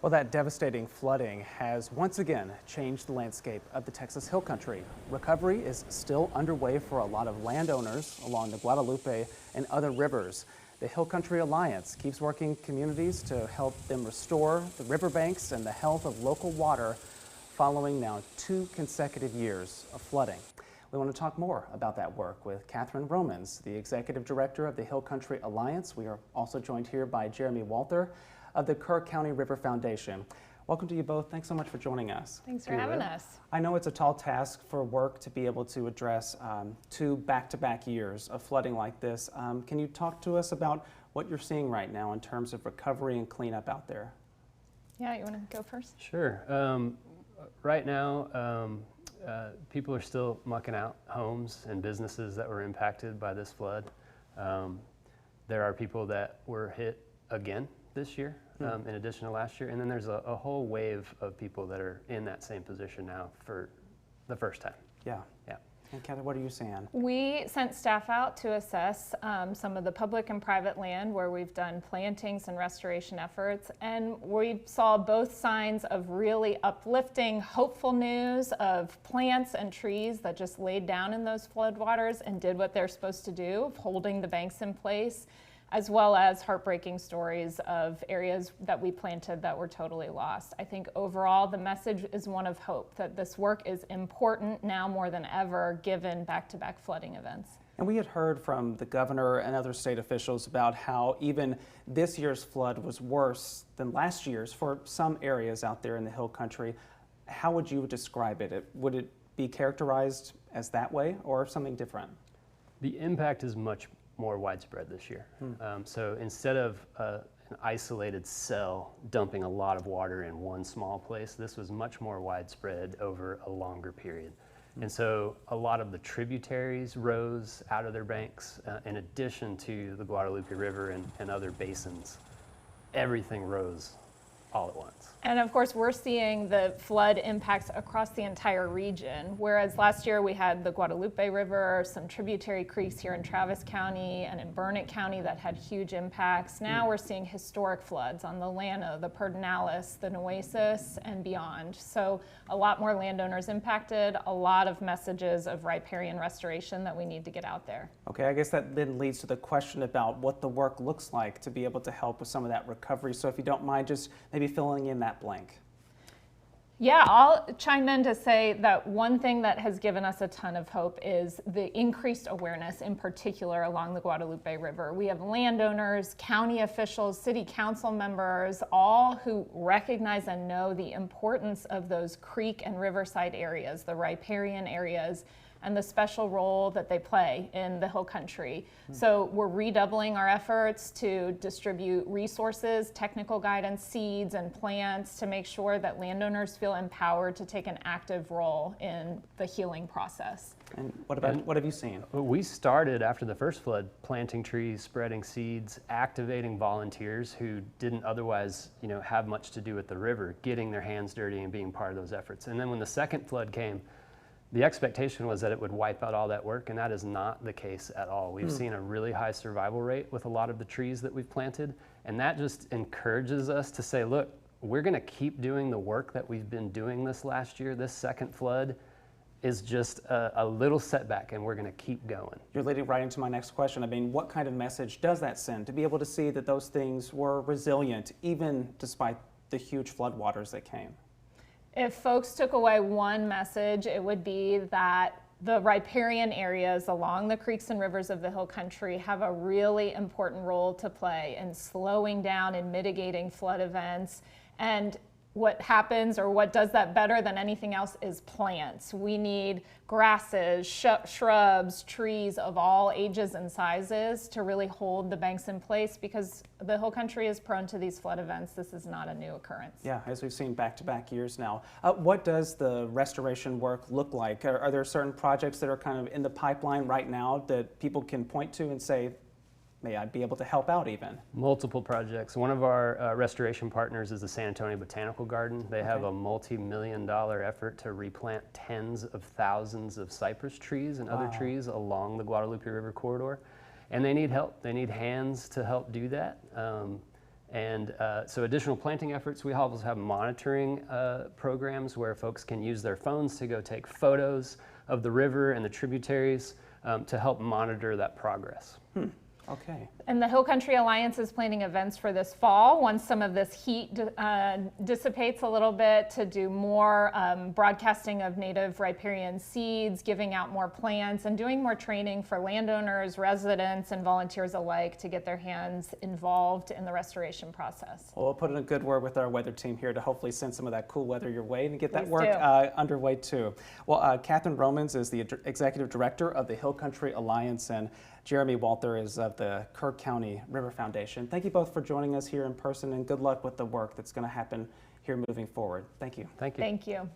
Well, that devastating flooding has once again changed the landscape of the Texas Hill Country. Recovery is still underway for a lot of landowners along the Guadalupe and other rivers. The Hill Country Alliance keeps working communities to help them restore the riverbanks and the health of local water following now 2 consecutive years of flooding. We want to talk more about that work with Catherine Romans, the Executive Director of the Hill Country Alliance. We are also joined here by Jeremy Walther of the Kerr County River Foundation. Welcome to you both. Thanks so much for joining us. Thanks for having us. I know it's a tall task for work to be able to address 2 back-to-back years of flooding like this. Can you talk to us about what you're seeing right now in terms of recovery and cleanup out there? Yeah, you want to go first? Sure. Right now, people are still mucking out homes and businesses that were impacted by this flood. There are people that were hit again this year, in addition to last year, and then there's a whole wave of people that are in that same position now for the first time. Yeah. And Catherine, what are you saying? We sent staff out to assess some of the public and private land where we've done plantings and restoration efforts, and we saw both signs of really uplifting, hopeful news of plants and trees that just laid down in those floodwaters and did what they're supposed to do, of holding the banks in place, as well as heartbreaking stories of areas that we planted that were totally lost. I think overall the message is one of hope, that this work is important now more than ever given back-to-back flooding events. And we had heard from the governor and other state officials about how even this year's flood was worse than last year's for some areas out there in the Hill Country. How would you describe it? Would it be characterized as that way or something different? The impact is much more widespread this year. So instead of an isolated cell dumping a lot of water in one small place, this was much more widespread over a longer period. And so a lot of the tributaries rose out of their banks, in addition to the Guadalupe River and other basins. Everything rose all at once. And of course, we're seeing the flood impacts across the entire region, whereas last year we had the Guadalupe River, some tributary creeks here in Travis County and in Burnett County that had huge impacts. Now we're seeing historic floods on the Llano, the Pedernales, the Nueces, and beyond. So a lot more landowners impacted, a lot of messages of riparian restoration that we need to get out there. Okay, I guess that then leads to the question about what the work looks like to be able to help with some of that recovery. So if you don't mind just maybe filling in that blank. Yeah, I'll chime in to say that one thing that has given us a ton of hope is the increased awareness, in particular along the Guadalupe River. We have landowners, county officials, city council members, all who recognize and know the importance of those creek and riverside areas, the riparian areas, and the special role that they play in the Hill Country. So we're redoubling our efforts to distribute resources, technical guidance, seeds, and plants to make sure that landowners feel empowered to take an active role in the healing process. And what have you seen? We started after the first flood planting trees, spreading seeds, activating volunteers who didn't otherwise, have much to do with the river, getting their hands dirty and being part of those efforts. And then when the second flood came, the expectation was that it would wipe out all that work, and that is not the case at all. We've seen a really high survival rate with a lot of the trees that we've planted, and that just encourages us to say, look, we're going to keep doing the work that we've been doing this last year. This second flood is just a little setback, and we're going to keep going. You're leading right into my next question. I mean, what kind of message does that send to be able to see that those things were resilient, even despite the huge floodwaters that came? If folks took away one message, it would be that the riparian areas along the creeks and rivers of the Hill Country have a really important role to play in slowing down and mitigating flood events. And what happens, or what does that better than anything else, is plants. We need grasses, shrubs, trees of all ages and sizes to really hold the banks in place, because the Hill Country is prone to these flood events. This is not a new occurrence. Yeah, as we've seen back-to-back years now. What does the restoration work look like? Are there certain projects that are kind of in the pipeline right now that people can point to and say, may I be able to help out even? Multiple projects. One of our restoration partners is the San Antonio Botanical Garden. They have a multi-million-dollar effort to replant tens of thousands of cypress trees and other trees along the Guadalupe River corridor. And they need help. They need hands to help do that. And so additional planting efforts, we also have monitoring programs where folks can use their phones to go take photos of the river and the tributaries to help monitor that progress. Okay. And the Hill Country Alliance is planning events for this fall, once some of this heat dissipates a little bit, to do more broadcasting of native riparian seeds, giving out more plants, and doing more training for landowners, residents, and volunteers alike to get their hands involved in the restoration process. Well, we'll put in a good word with our weather team here to hopefully send some of that cool weather your way and get that Please work do. underway too. Well, Catherine Romans is the Executive Director of the Hill Country Alliance, and Jeremy Walther is of the Kerr County River Foundation. Thank you both for joining us here in person, and good luck with the work that's going to happen here moving forward. Thank you. Thank you. Thank you.